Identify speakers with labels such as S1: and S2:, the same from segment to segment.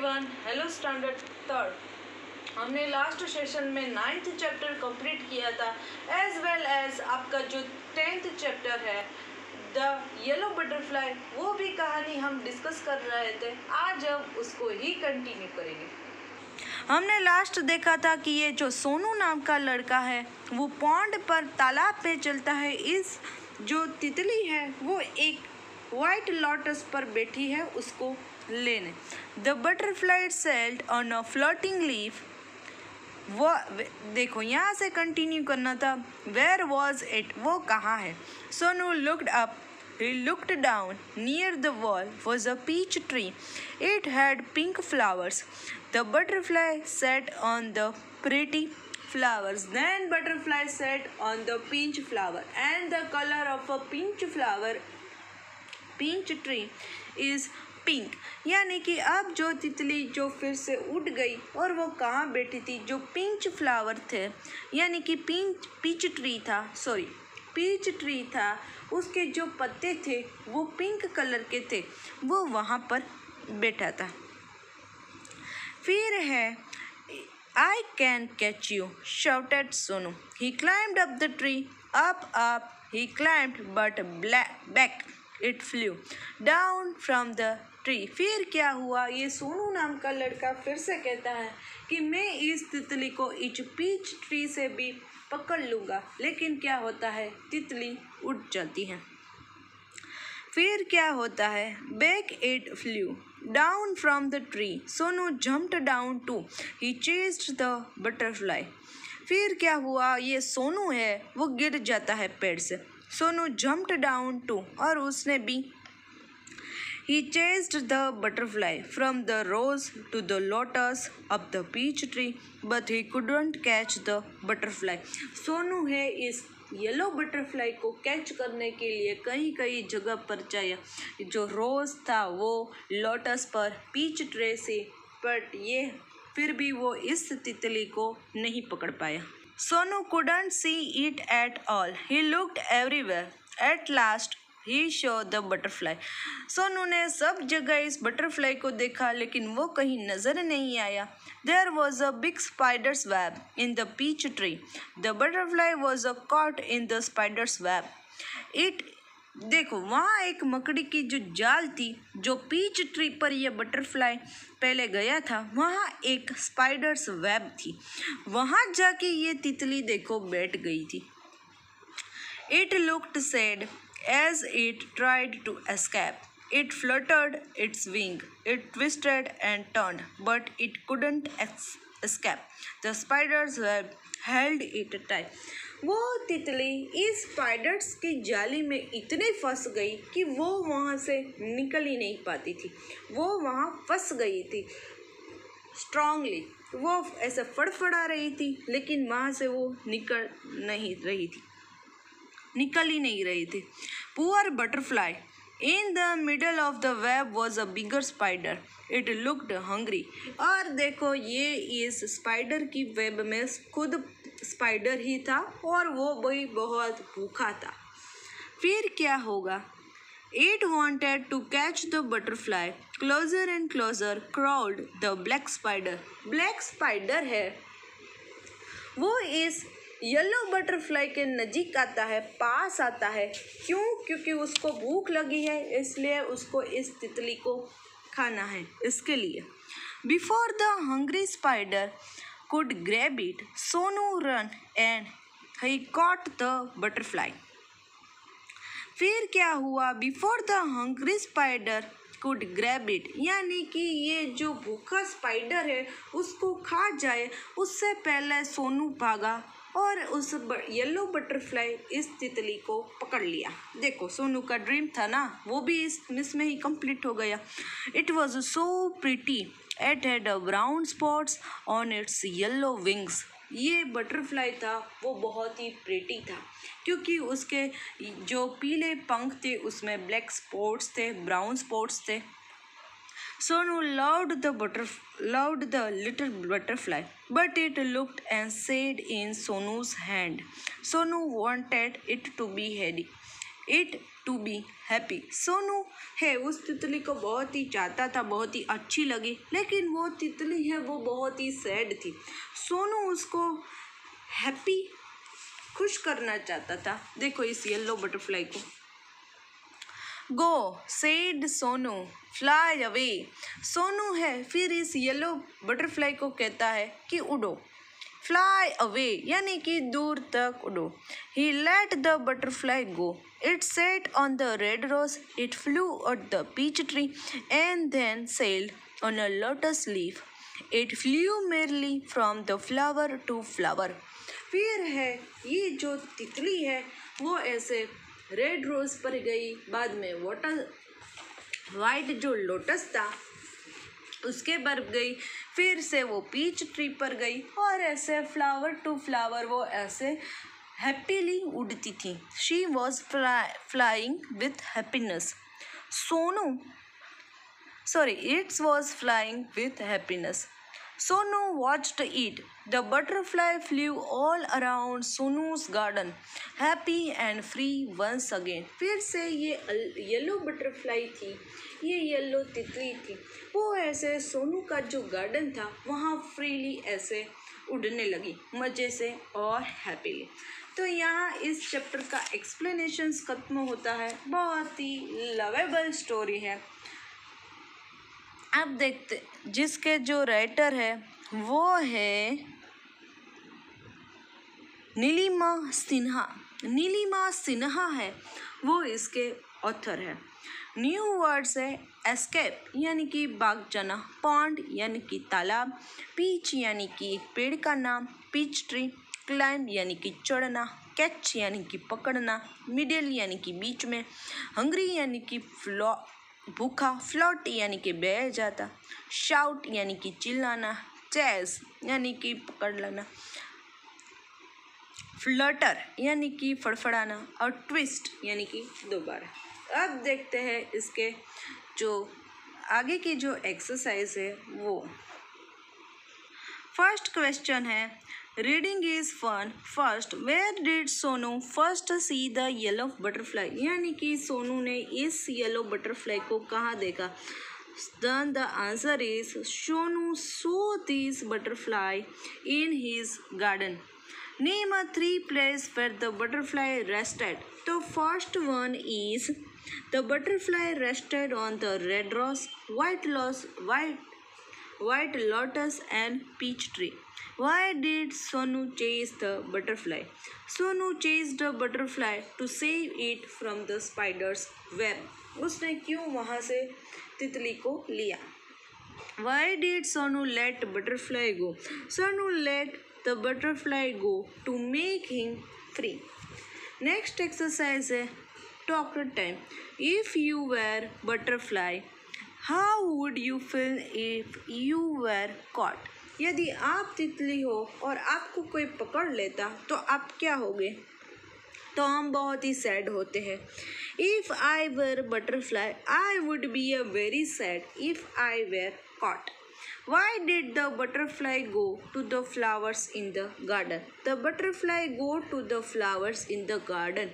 S1: Everyone, hello standard third. हमने last session में 9th chapter complete किया था, एज वेल एज आपका जो 10th चैप्टर है द येलो बटरफ्लाई, वो भी कहानी हम डिस्कस कर रहे थे। आज हम उसको ही कंटिन्यू करेंगे। हमने लास्ट देखा था कि ये जो सोनू नाम का लड़का है वो पॉन्ड पर तालाब पे चलता है। इस जो तितली है वो एक वाइट लोटस पर बैठी है उसको लेने। The butterfly sailed on a floating leaf. वो देखो यहाँ से कंटिन्यू करना था। वेयर वॉज इट, वो कहाँ है। Sonu looked up, he looked down. Near the wall was a peach tree. It had pink flowers. The butterfly sat on the pretty flowers. Then butterfly sat on the peach flower. And the color of a peach tree is pink. यानी कि अब जो तितली जो फिर से उड़ गई और वो कहाँ बैठी थी, जो पिंच फ्लावर थे यानी कि पीच ट्री था, उसके जो पत्ते थे वो पिंक कलर के थे, वो वहाँ पर बैठा था। फिर है I can catch you, shouted Sonu. He climbed up the tree. Up he climbed, but back it flew down from the tree. फिर क्या हुआ, ये सोनू नाम का लड़का फिर से कहता है कि मैं इस तितली को इस पीच ट्री से भी पकड़ लूँगा, लेकिन क्या होता है, तितली उड़ जाती है। फिर क्या होता है, back it flew down from the tree. Sonu jumped down too, he chased the butterfly. फिर क्या हुआ, ये सोनू है वो गिर जाता है पेड़ से। सोनू जम्प्ड डाउन टू, और उसने भी He chased the butterfly from the rose to the lotus up the peach tree, but he couldn't catch the butterfly. Sonu है इस येलो बटरफ्लाई को कैच करने के लिए कई कई जगह पर जाया, जो रोज था वो लोटस पर, पीच ट्रे से, बट ये फिर भी वो इस तितली को नहीं पकड़ पाया। Sonu couldn't see it at all. He looked everywhere. At last he saw the butterfly. Sonu ने सब जगह इस बटरफ्लाई को देखा, लेकिन वो कहीं नजर नहीं आया। There was a big spider's web in the peach tree. The butterfly was caught in the spider's web. देखो वहाँ एक मकड़ी की जो जाल थी, जो पीच ट्री पर यह बटरफ्लाई पहले गया था, वहाँ एक स्पाइडर्स वेब थी। वहाँ जाके ये तितली देखो बैठ गई थी। It looked sad as it tried to escape. It fluttered its wing, it twisted and turned, but it couldn't escape. The spider's web held it tight. वो तितली इस स्पाइडर्स की जाली में इतने फंस गई कि वो वहाँ से निकल ही नहीं पाती थी। वो वहाँ फंस गई थी स्ट्रांगली। वो ऐसे फड़फड़ा रही थी, लेकिन वहाँ से वो निकल ही नहीं रही थी। Poor butterfly. In the middle of the web was a bigger spider. It looked hungry. और देखो ये इस स्पाइडर की वेब में खुद स्पाइडर ही था और वो भी बहुत भूखा था। फिर क्या होगा, It wanted to catch the butterfly. Closer and closer crawled the black spider. Black spider है वो इस येलो बटरफ्लाई के नज़दीक आता है, पास आता है। क्यों? क्योंकि उसको भूख लगी है, इसलिए उसको इस तितली को खाना है, इसके लिए। Before the hungry spider could grab it, Sonu run and he caught the butterfly. फिर क्या हुआ, before the hungry spider could grab it, यानी कि ये जो भूखा स्पाइडर है उसको खा जाए, उससे पहले सोनू भागा और उस येलो इस तितली को पकड़ लिया। देखो सोनू का ड्रीम था ना, वो भी इसमें ही कंप्लीट हो गया। It was so pretty, it had brown spots on it's yellow wings. ये बटरफ्लाई था वो बहुत ही प्रिटी था, क्योंकि उसके जो पीले पंख थे उसमें ब्लैक स्पॉट्स थे, ब्राउन स्पॉट्स थे। Sonu loved the little butterfly, but it looked and said in Sonu's hand. Sonu wanted it to be heady. it to be happy. Sonu है उस तितली को बहुत ही चाहता था, बहुत ही अच्छी लगी, लेकिन वो तितली है वो बहुत ही सैड थी. सोनू उसको हैप्पी खुश करना चाहता था. देखो इस येलो बटरफ्लाई को. Go said Sonu fly away. Sonu है फिर इस येलो बटरफ्लाई को कहता है कि उड़ो. फ्लाई अवे यानी कि दूर तक उड़ो. He let the butterfly go. It sat on the red rose. It flew at the peach tree and then settled on a lotus leaf. It flew merrily from the flower to flower. फिर है ये जो तितली है वो ऐसे red rose पर गई, बाद में वाइट जो लोटस था उसके पर गई, फिर से वो पीच ट्री पर गई और ऐसे फ्लावर टू फ्लावर वो ऐसे हैप्पीली उड़ती थी. She was flying with happiness. It was flying with happiness. Sonu watched it. The butterfly flew all around Sonu's garden, happy and free once again. फिर से ये येलो बटरफ्लाई थी, ये yellow तितली थी, वो ऐसे सोनू का जो गार्डन था वहाँ फ्रीली ऐसे उड़ने लगी मज़े से और हैप्पीली. तो यहाँ इस चैप्टर का एक्सप्लेनेशंस खत्म होता है. बहुत ही लवेबल स्टोरी है. अब देखते जिसके जो राइटर है वो है नीलिमा सिन्हा. नीलिमा सिन्हा है वो इसके ऑथर है. न्यू वर्ड्स है एस्केप यानी कि भाग जाना, पॉन्ड यानी कि तालाब, पीच यानी कि एक पेड़ का नाम, पीच ट्री, क्लाइंब यानी कि चढ़ना, कैच यानी कि पकड़ना, मिडिल यानी कि बीच में, हंग्री यानी कि भूखा, फ्लोट यानी कि बह जाता, शाउट यानी कि चिल्लाना, चेस यानी कि पकड़ लेना, फ्लटर यानी कि फड़फड़ाना और ट्विस्ट यानी कि दोबारा. अब देखते हैं इसके जो आगे की जो एक्सरसाइज है वो. फर्स्ट क्वेश्चन है reading is fun. First where did Sonu first see the yellow butterfly. यानी कि सोनू ने इस येलो बटरफ्लाई को कहाँ देखा. Then the answer is Sonu saw this butterfly in his garden. Name a three places where the butterfly rested. The first one is the butterfly rested on the red rose, white lotus and peach tree. Why did Sonu chase the butterfly? Sonu chased the butterfly to save it from the spider's web. उसने क्यों वहाँ से तितली को लिया. Why did Sonu let butterfly go? Sonu let the butterfly go to make him free. Next exercise है talk time. If you were butterfly, how would you feel if you were caught? यदि आप तितली हो और आपको कोई पकड़ लेता तो आप क्या होगे. तो हम बहुत ही सैड होते हैं. If I were butterfly, I would be a very sad if I were caught. Why did the butterfly go to the flowers in the garden? The butterfly go to the flowers in the garden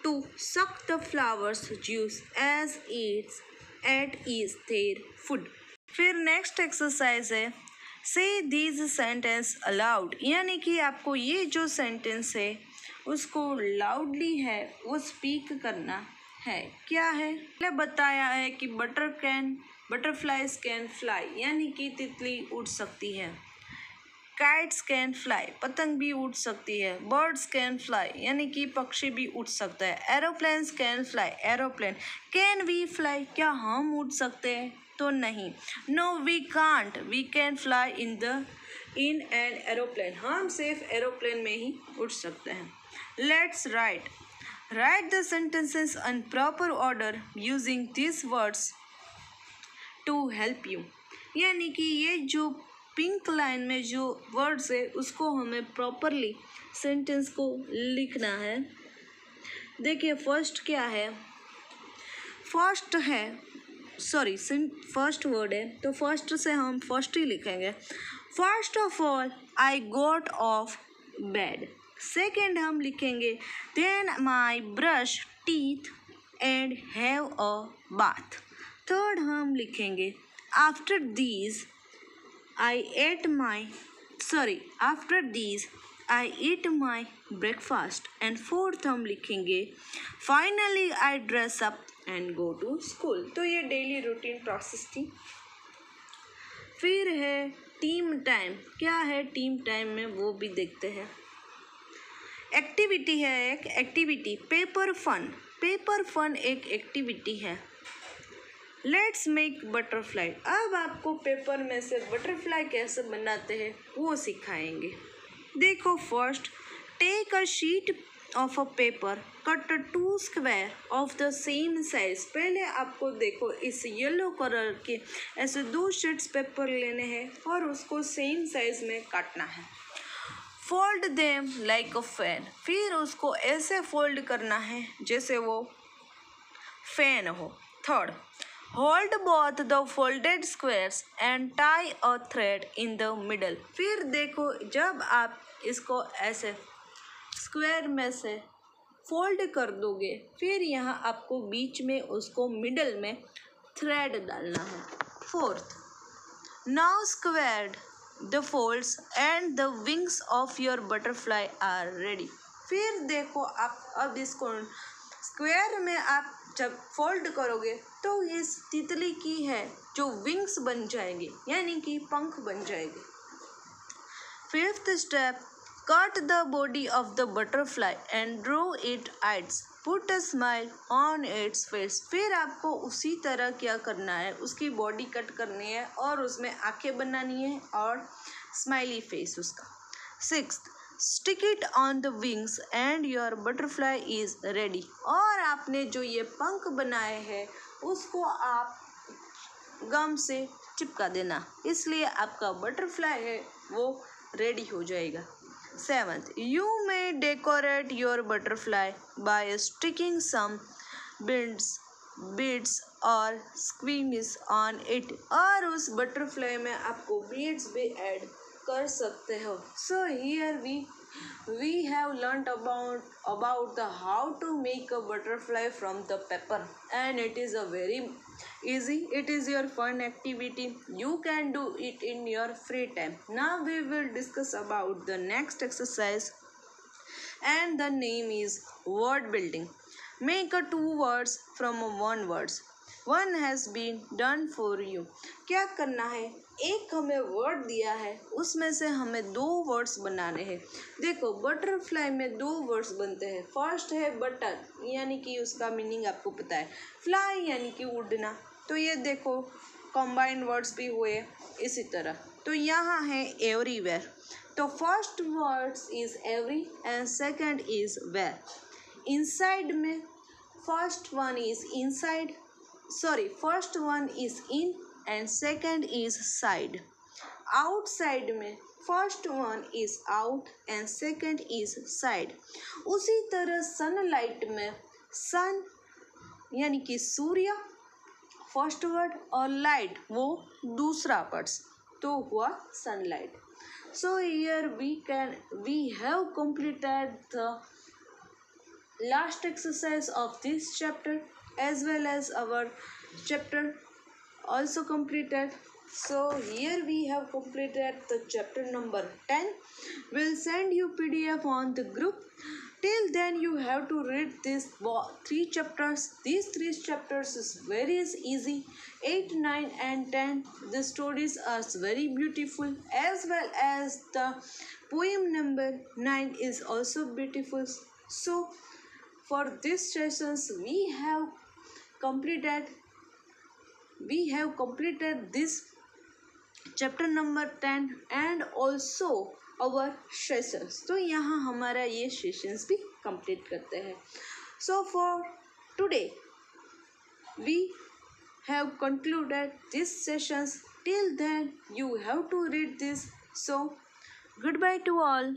S1: to suck the flowers juice as it is their food. फिर next exercise है से these sentence allowed. यानी कि आपको ये जो sentence है उसको लाउडली है वो स्पीक करना है. क्या है पहले बताया है कि बटरफ्लाइज कैन फ्लाई यानी कि तितली उड़ सकती है. काइट्स कैन फ्लाई पतंग भी उड़ सकती है. बर्ड्स कैन फ्लाई यानी कि पक्षी भी उड़ सकता है. Aeroplanes can fly aeroplane. Can we fly क्या हम उड़ सकते हैं. तो नहीं. No we can't we can fly in an aeroplane. हम सिर्फ एरोप्लेन में ही उड़ सकते हैं. Let's write the sentences in proper order using this words to help you. यानी कि ये जो पिंक लाइन में जो वर्ड्स है उसको हमें प्रॉपरली सेंटेंस को लिखना है. देखिए फर्स्ट क्या है. फर्स्ट वर्ड है तो फर्स्ट से हम फर्स्ट ही लिखेंगे. First of all I got off bed. Second हम लिखेंगे then my brush teeth and have a bath. Third हम लिखेंगे after these I eat my breakfast. And fourth हम लिखेंगे finally I dress up and go to school. तो ये daily routine process थी. फिर है टीम टाइम. क्या है टीम टाइम में वो भी देखते हैं. एक्टिविटी है एक एक्टिविटी पेपर फन एक एक्टिविटी है. Let's make butterfly. अब आपको पेपर में से बटरफ्लाई कैसे बनाते हैं वो सिखाएंगे. देखो first take a sheet of a paper cut 2 square of the same size. पहले आपको देखो इस येलो कलर के ऐसे 2 शीट्स पेपर लेने हैं और उसको सेम साइज में काटना है. Fold them like a fan. फिर उसको ऐसे फोल्ड करना है जैसे वो फैन हो. Third hold both the folded squares and tie a thread in the middle. फिर देखो जब आप इसको ऐसे स्क्वायर में से फोल्ड कर दोगे फिर यहाँ आपको बीच में उसको मिडल में थ्रेड डालना है. Fourth now squared the folds and the wings of your butterfly are ready. फिर देखो आप अब इसको स्क्वायर में आप जब फोल्ड करोगे तो इस तितली की है जो विंग्स बन जाएंगे यानी कि पंख बन जाएंगे. Fifth step cut the body of the butterfly and draw it eyes. Put a smile on its face. फिर आपको उसी तरह क्या करना है उसकी बॉडी कट करनी है और उसमें आंखें बनानी है और स्माइली फेस उसका. Sixth stick it on the wings and your butterfly is ready. और आपने जो ये पंख बनाए हैं उसको आप गम से चिपका देना इसलिए आपका बटरफ्लाई है वो रेडी हो जाएगा. Seventh you may decorate your butterfly by sticking some beads और स्क्वीनिस ऑन इट. और उस बटरफ्लाई में आपको बीड्स भी ऐड कर सकते हो. So here we have learnt about the how to make a butterfly from the paper and it is a very easy. It is your fun activity. You can do it in your free time. Now we will discuss about the next exercise and the name is word building. Make a 2 words from one words. One has been done for you. क्या करना है एक हमें word दिया है उसमें से हमें 2 वर्ड्स बनाने हैं. देखो बटरफ्लाई में 2 वर्ड्स बनते हैं. फर्स्ट है बटर यानी कि उसका मीनिंग आपको पता है. फ्लाई यानी कि उड़ना. तो ये देखो कंबाइंड वर्ड्स भी हुए इसी तरह. तो यहाँ है एवरीवेयर. तो first words is every and second is where. Inside में first one is in and second is side. Outside में first one is out and second is side. उसी तरह सनलाइट में सन यानी कि सूर्य फर्स्ट वर्ड और लाइट वो दूसरा वर्ड्स तो हुआ sunlight. So here we have completed the last exercise of this chapter as well as our chapter also completed. So here we have completed the chapter number 10. We'll send you PDF on the group. Till then you have to read these 3 chapters. These 3 chapters is very easy. 8, 9 and 10. The stories are very beautiful as well as the poem number 9 is also beautiful. So for these sessions we have completed this chapter number 10 and also our sessions. तो यहाँ हमारा ये sessions भी complete करते हैं. So for today we have concluded these sessions. Till then you have to read this. So goodbye to all.